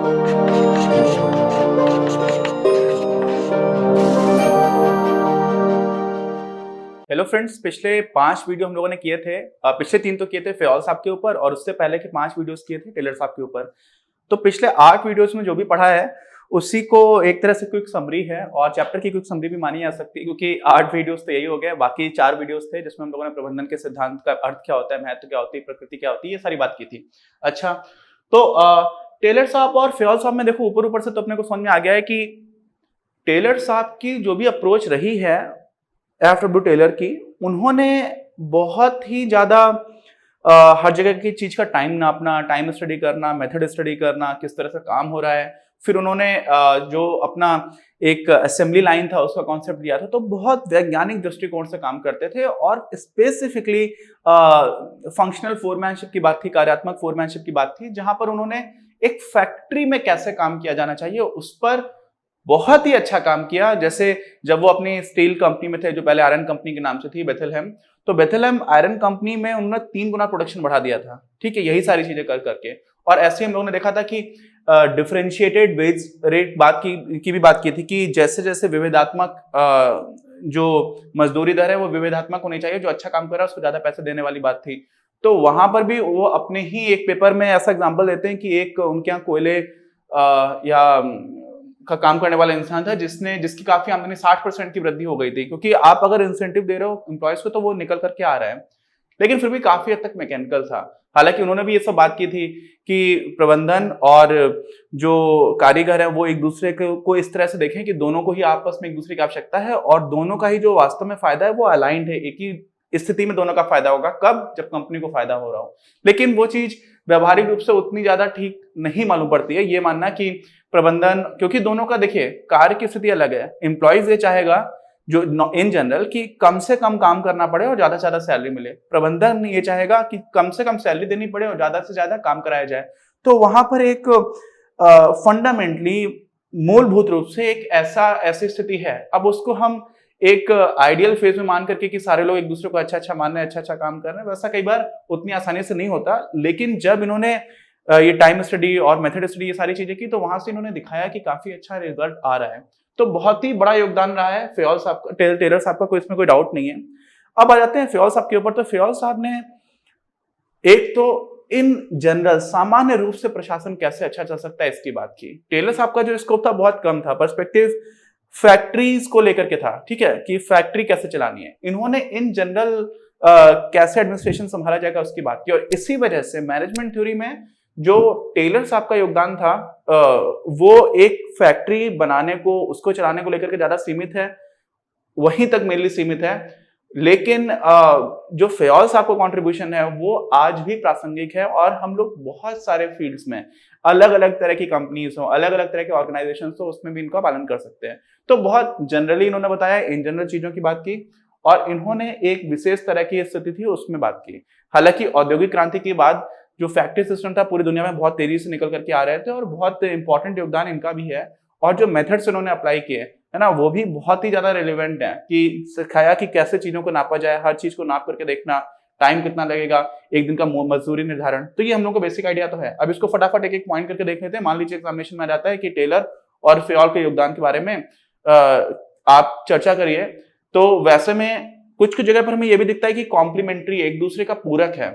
Hello friends, पिछले 5 video हम लोगों ने किए थे। पिछले 3 तो किए थे फ़याज़ साहब के ऊपर और उससे पहले के 5 वीडियोस किए थे टेलर साहब के ऊपर। तो पिछले 8 वीडियोस में जो भी पढ़ा है उसी को एक तरह से क्विक समरी है और चैप्टर की क्विक समरी भी मानी जा सकती है, क्योंकि 8 वीडियोस तो यही हो गए। बाकी 4 वीडियोस थे जिसमें हम लोगों ने प्रबंधन के सिद्धांत का अर्थ क्या होता है, महत्व क्या होती है, प्रकृति क्या होती है, ये सारी बात की थी। अच्छा, तो टेलर साहब और फ़याज़ साहब में देखो ऊपर-ऊपर से तो अपने को समझ में आ गया है कि टेलर साहब की जो भी अप्रोच रही है एफ.डब्ल्यू. टेलर की, उन्होंने बहुत ही ज़्यादा हर जगह की चीज़ का टाइम नापना, टाइम स्टडी करना, मेथड स्टडी करना, किस तरह से काम हो रहा है। फिर उन्होंने जो अपना एक असेंबली लाइन था उसका कॉन्सेप्ट दिया था, तो बहुत वैज्ञानिक दृष्टिकोण से काम करते थे और स्पेसिफिकली फंक्शनल फोरमैनशिप की बात थी, कार्यात्मक फोरमैनशिप की बात थी, जहां पर उन्होंने एक फैक्ट्री में कैसे काम किया जाना चाहिए उस पर बहुत ही अच्छा काम किया। जैसे जब वो अपनी स्टील कंपनी में थे, जो पहले आयरन कंपनी के नाम से थी, बेथेलहेम, तो बेथेलहेम आयरन कंपनी में उन्होंने 3 गुना प्रोडक्शन बढ़ा दिया था। ठीक है, यही सारी चीजें कर करके। और ऐसे हम लोगों ने देखा था कि डिफरेंशिएटेड वेज रेट की भी बात की थी कि जैसे जैसे विविधात्मक जो मजदूरी दर है वो विविधात्मक होनी चाहिए, जो अच्छा काम कर रहा है उसको ज्यादा पैसे देने वाली बात थी। तो वहां पर भी वो अपने ही एक पेपर में ऐसा एग्जाम्पल देते हैं कि एक उनके यहाँ कोयले या का काम करने वाला इंसान था जिसकी काफी आमदनी 60% की वृद्धि हो गई थी, क्योंकि आप अगर इंसेंटिव दे रहे हो एम्प्लॉयज को तो वो निकल करके आ रहा है, लेकिन फिर भी काफी हद तक मैकेनिकल था। हालांकि उन्होंने भी ये सब बात की थी कि प्रबंधन और जो कारीगर है वो एक दूसरे को इस तरह से देखें कि दोनों को ही आपस में एक दूसरे की आवश्यकता है और दोनों का ही जो वास्तव में फायदा है वो अलाइंड है। एक ही स्थिति में दोनों का फायदा होगा, कब? जब कंपनी को फायदा हो रहा हो। लेकिन वो चीज व्यवहारिक रूप से उतनी ज्यादा ठीक नहीं मालूम पड़ती है। ये मानना कि प्रबंधन, क्योंकि दोनों का देखिए कार्य की स्थिति अलग है। एम्प्लॉइज ये चाहेगा जो इन जनरल कि कम से कम काम करना पड़े और ज्यादा से ज्यादा सैलरी मिले। प्रबंधन ये चाहेगा कि कम से कम सैलरी देनी पड़े और ज्यादा से ज्यादा काम कराया जाए। तो वहां पर एक फंडामेंटली मूलभूत रूप से एक ऐसी स्थिति है। अब उसको हम एक आइडियल फेज में मान करके कि सारे लोग एक दूसरे को अच्छा अच्छा मान रहे हैं, अच्छा अच्छा काम कर रहे हैं, वैसा कई बार उतनी आसानी से नहीं होता। लेकिन जब इन्होंने ये टाइम स्टडी और मेथड स्टडी ये सारी चीजें की, तो वहां से इन्होंने दिखाया कि काफी अच्छा रिजल्ट आ रहा है। तो बहुत ही बड़ा योगदान रहा है फ़याज़ साहब का, टेलर साहब का, इसमें कोई डाउट नहीं है। अब आ जाते हैं फ़याज़ साहब के ऊपर। तो फ़याज़ साहब ने एक तो इन जनरल सामान्य रूप से प्रशासन कैसे अच्छा चल सकता है इसकी बात की। टेलर साहब का जो स्कोप था बहुत कम था, पर्सपेक्टिव फैक्ट्रीज को लेकर के था। ठीक है, कि फैक्ट्री कैसे चलानी है। इन्होंने इन जनरल कैसे एडमिनिस्ट्रेशन संभाला जाएगा उसकी बात की। और इसी वजह से मैनेजमेंट थ्योरी में जो टेलर साहब का योगदान था वो एक फैक्ट्री बनाने को, उसको चलाने को लेकर के ज्यादा सीमित है, वहीं तक मेनली सीमित है। लेकिन जो फ़याज़ साहब का कंट्रीब्यूशन है वो आज भी प्रासंगिक है और हम लोग बहुत सारे फील्ड्स में, अलग अलग तरह की कंपनीज हो, अलग अलग तरह के ऑर्गेनाइजेशन हो, उसमें भी इनका पालन कर सकते हैं। तो बहुत जनरली इन्होंने बताया, इन जनरल चीजों की बात की और इन्होंने एक विशेष तरह की स्थिति थी उसमें बात की। हालांकि औद्योगिक क्रांति के बाद जो फैक्ट्री सिस्टम था पूरी दुनिया में बहुत तेजी से निकल करके आ रहे थे और बहुत इंपॉर्टेंट योगदान इनका भी है। और जो मेथड्स इन्होंने अप्लाई किए है ना, वो भी बहुत ही ज्यादा रिलेवेंट है कि सिखाया कि कैसे चीजों को नापा जाए, हर चीज को नाप करके देखना, टाइम कितना लगेगा, एक दिन का मजदूरी निर्धारण। तो ये हम लोग को बेसिक आइडिया तो है। अब इसको फटाफट एक एक पॉइंट करके देख लेते हैं। मान लीजिए एग्जामिनेशन में आ जाता है कि टेलर और फ़याज़ के योगदान के बारे में आप चर्चा करिए, तो वैसे में कुछ कुछ जगह पर हमें यह भी दिखता है कि कॉम्प्लीमेंट्री, एक दूसरे का पूरक है।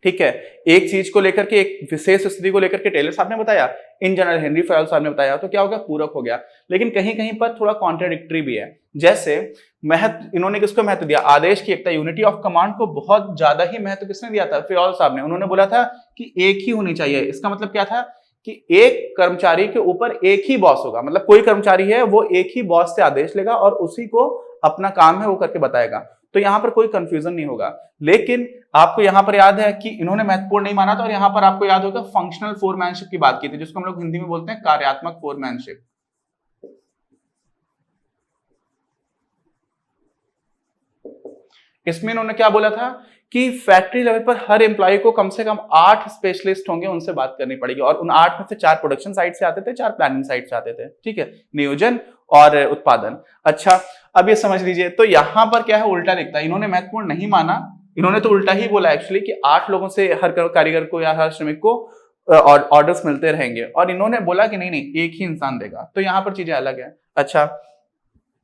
ठीक है, एक चीज को लेकर के, एक विशेष स्थिति को लेकर के टेलर साहब ने बताया, इन जनरल हेनरी फ़याज़ साहब ने बताया, तो क्या हो गया? पूरक हो गया। लेकिन कहीं कहीं पर थोड़ा कॉन्ट्राडिक्टरी भी है। जैसे महत्व, इन्होंने किसको महत्व दिया? आदेश की एकता, यूनिटी ऑफ कमांड को बहुत ज्यादा ही महत्व किसने दिया था? फ़याज़ साहब ने। उन्होंने बोला था कि एक ही होनी चाहिए। इसका मतलब क्या था कि एक कर्मचारी के ऊपर एक ही बॉस होगा। मतलब कोई कर्मचारी है वो एक ही बॉस से आदेश लेगा और उसी को अपना काम है वो करके बताएगा। तो यहां पर कोई कंफ्यूजन नहीं होगा। लेकिन आपको यहां पर याद है कि इन्होंने महत्वपूर्ण नहीं माना था और यहां पर आपको याद होगा फंक्शनल फोरमैनशिप की बात की थी, जिसको हम लोग हिंदी में बोलते हैं कार्यात्मक फोरमैनशिप। इसमें इन्होंने क्या बोला था कि फैक्ट्री लेवल पर हर एम्प्लॉय को कम से कम 8 स्पेशलिस्ट होंगे, उनसे बात करनी पड़ेगी। और उन 8 में से 4 प्रोडक्शन साइड से आते थे, 4 प्लानिंग साइड से आते थे। ठीक है, नियोजन और उत्पादन। अच्छा, अब ये समझ लीजिए, तो यहां पर क्या है, उल्टा दिखता है। इन्होंने महत्वपूर्ण नहीं माना, इन्होंने तो उल्टा ही बोला एक्चुअली कि 8 लोगों से हर कारीगर को या हर श्रमिक को ऑर्डर्स मिलते रहेंगे, और इन्होंने बोला कि नहीं नहीं एक ही इंसान देगा, तो यहाँ पर चीजें अलग है। अच्छा,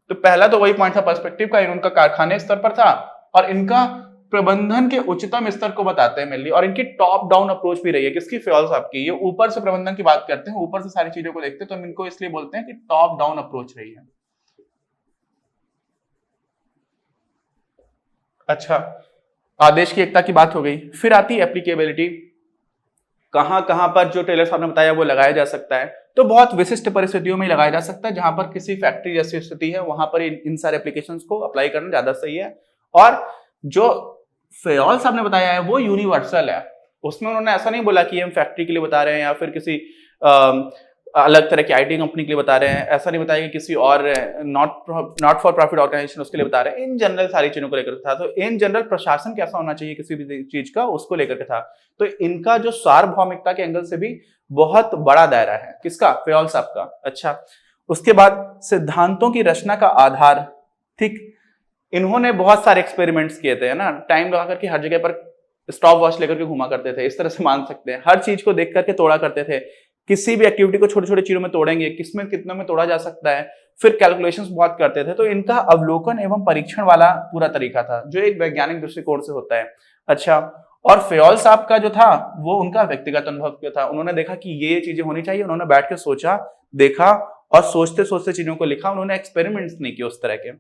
तो पहला तो वही पॉइंट था पर्सपेक्टिव का, इनका कारखाने स्तर पर था और इनका प्रबंधन के उच्चतम स्तर को बताते हैं मेनली, और इनकी टॉप डाउन अप्रोच भी रही है। किसकी? फेयोल साहब की। ये ऊपर से प्रबंधन की बात करते हैं, ऊपर से सारी चीजों को देखते हैं, तो हम इनको इसलिए बोलते हैं कि टॉप डाउन अप्रोच रही है। अच्छा, आदेश की एकता की बात हो गई, फिर आती है एप्लीकेबिलिटी। कहां कहां पर जो टेलर साहब ने बताया वो लगाया जा सकता है, तो बहुत विशिष्ट परिस्थितियों में लगाया जा सकता है, जहां पर किसी फैक्ट्री जैसी स्थिति है वहां पर इन सारे एप्लीकेशंस को अप्लाई करना ज्यादा सही है। और जो फेयोल साहब ने बताया है वो यूनिवर्सल है, उसमें उन्होंने ऐसा नहीं बोला कि हम फैक्ट्री के लिए बता रहे हैं या फिर किसी अलग तरह की आईटी कंपनी के लिए बता रहे हैं, ऐसा नहीं बताया कि किसी और नॉट फॉर प्रॉफिट ऑर्गेनाइजेशन उसके लिए बता रहे हैं। इन जनरल सारी चीजों को लेकर था, तो इन जनरल प्रशासन कैसा होना चाहिए किसी भी चीज का, उसको लेकर के था। तो इनका जो सार्वभौमिकता के एंगल से भी बहुत बड़ा दायरा है, किसका? फेयोल साहब का। अच्छा, उसके बाद सिद्धांतों की रचना का आधार, ठीक, इन्होंने बहुत सारे एक्सपेरिमेंट्स किए थे, है ना, टाइम लगा करके हर जगह पर स्टॉप वॉच लेकर के घुमा करते थे, इस तरह से मान सकते हैं, हर चीज को देख करके तोड़ा करते थे, किसी भी एक्टिविटी को छोटे छोटे चीजों में तोड़ेंगे, किसमें कितने में तोड़ा जा सकता है, फिर कैलकुलेशंस बहुत करते थे। तो इनका अवलोकन एवं परीक्षण वाला पूरा तरीका था, जो एक वैज्ञानिक दृष्टिकोण से होता है। अच्छा, और फेयोल साहब का जो था वो उनका व्यक्तिगत अनुभव क्या था, उन्होंने देखा कि ये चीजें होनी चाहिए, उन्होंने बैठ के सोचा, देखा और सोचते सोचते चीजों को लिखा, उन्होंने एक्सपेरिमेंट्स नहीं किए उस तरह के।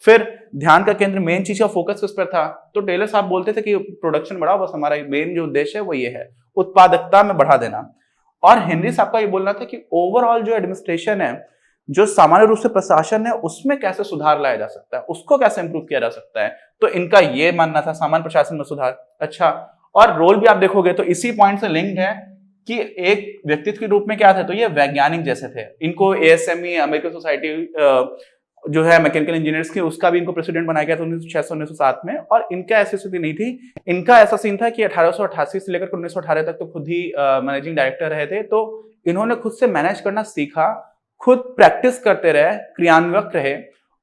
फिर ध्यान का केंद्र, मेन चीज का फोकस किस पर था, तो टेलर साहब बोलते थे कि प्रोडक्शन बढ़ाओ, बस हमारा मेन जो उद्देश्य है वो ये है, उत्पादकता में बढ़ा देना। और हेनरी साहब का ये बोलना था कि ओवरऑल जो एडमिनिस्ट्रेशन है, जो सामान्य रूप से प्रशासन है, उसमें कैसे सुधार लाया जा सकता है, उसको कैसे इंप्रूव किया जा सकता है, तो इनका ये मानना था, सामान्य प्रशासन में सुधार। अच्छा, और रोल भी आप देखोगे तो इसी पॉइंट से लिंक्ड है कि एक व्यक्तित्व के रूप में क्या थे, तो ये वैज्ञानिक जैसे थे। इनको एएसएमई, अमेरिकन सोसाइटी जो है मैकेनिकल इंजीनियर्स की, उसका भी इनको प्रेसिडेंट बनाया गया था 1906-1907 में, और इनका ऐसी स्थिति नहीं थी। इनका ऐसा सीन था कि 1888 से लेकर 1918 तक तो खुद ही मैनेजिंग डायरेक्टर रहे थे, तो इन्होंने खुद से मैनेज करना सीखा, खुद प्रैक्टिस करते रहे, क्रियान्वयक रहे,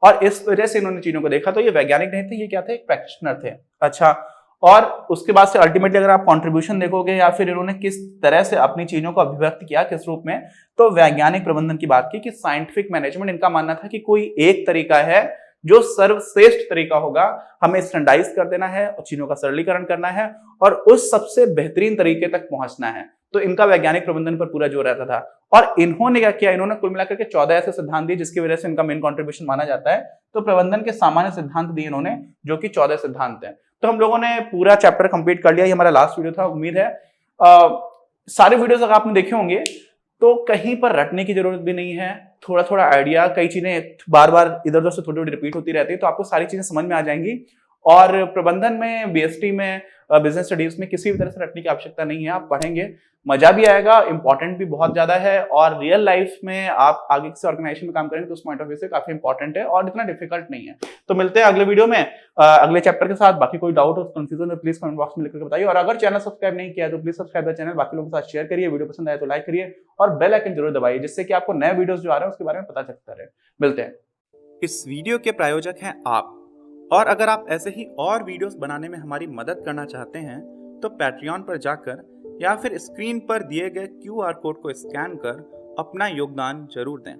और इस वजह से इन्होंने चीजों को देखा। तो ये वैज्ञानिक नहीं थे, ये क्या थे? एक प्रैक्टिशनर थे। अच्छा, और उसके बाद से अल्टीमेटली अगर आप कंट्रीब्यूशन देखोगे या फिर इन्होंने किस तरह से अपनी चीजों को अभिव्यक्त किया, किस रूप में, तो वैज्ञानिक प्रबंधन की बात की कि साइंटिफिक मैनेजमेंट, इनका मानना था कि कोई एक तरीका है जो सर्वश्रेष्ठ तरीका होगा, हमें स्टैंडर्डाइज कर देना है और चीजों का सरलीकरण करना है और उस सबसे बेहतरीन तरीके तक पहुंचना है। तो इनका वैज्ञानिक प्रबंधन पर पूरा जोर रहता था। और इन्होंने क्या किया, इन्होंने कुल मिलाकर के 14 ऐसे सिद्धांत दिए जिसकी वजह से इनका मेन कंट्रीब्यूशन माना जाता है। तो प्रबंधन के सामान्य सिद्धांत दिए इन्होंने, जो कि 14 सिद्धांत हैं। तो हम लोगों ने पूरा चैप्टर कंप्लीट कर लिया, ये हमारा लास्ट वीडियो था। उम्मीद है सारे वीडियोस अगर आपने देखे होंगे तो कहीं पर रटने की जरूरत भी नहीं है, थोड़ा थोड़ा आइडिया, कई चीजें बार बार इधर उधर से थोड़ी थोड़ी रिपीट होती रहती है, तो आपको सारी चीजें समझ में आ जाएंगी। और प्रबंधन में, बीएसटी में, बिजनेस स्टडीज में किसी भी तरह से रटने की आवश्यकता नहीं है, आप पढ़ेंगे, मजा भी आएगा, इंपॉर्टेंट भी बहुत ज्यादा है, और रियल लाइफ में आप आगे किसी ऑर्गेनाइजेशन में काम करेंगे तो उस पॉइंट ऑफ व्यू से काफी इंपॉर्टेंट है और इतना डिफिकल्ट नहीं है। तो मिलते हैं अगले वीडियो में अगले चैप्टर के साथ। बाकी कोई डाउट और कंफ्यूजन है प्लीज कमेंट बॉक्स में लिखकर बताइए, और अगर चैनल सब्सक्राइब नहीं किया तो प्लीज सब्सक्राइब द चैनल, बाकी लोगों के साथ शेयर करिए, वीडियो पसंद आए तो लाइक करिए और बेल आइकन जरूर दबाइए, जिससे कि आपको नए वीडियोस जो आ रहे हैं उसके बारे में पता चलता रहे। मिलते हैं। इस वीडियो के प्रायोजक हैं आप, और अगर आप ऐसे ही और वीडियोस बनाने में हमारी मदद करना चाहते हैं तो पैट्रियन पर जाकर या फिर स्क्रीन पर दिए गए QR कोड को स्कैन कर अपना योगदान जरूर दें।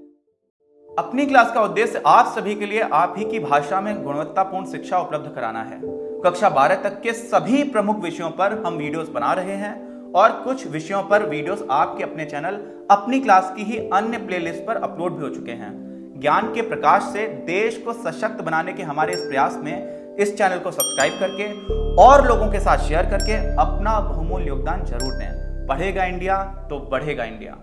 अपनी क्लास का उद्देश्य आप सभी के लिए आप ही की भाषा में गुणवत्तापूर्ण शिक्षा उपलब्ध कराना है। कक्षा 12 तक के सभी प्रमुख विषयों पर हम वीडियोस बना रहे हैं और कुछ विषयों पर वीडियोस आपके अपने चैनल अपनी क्लास की ही अन्य प्लेलिस्ट पर अपलोड भी हो चुके हैं। ज्ञान के प्रकाश से देश को सशक्त बनाने के हमारे इस प्रयास में इस चैनल को सब्सक्राइब करके और लोगों के साथ शेयर करके अपना बहुमूल्य योगदान जरूर दें। पढ़ेगा इंडिया तो बढ़ेगा इंडिया।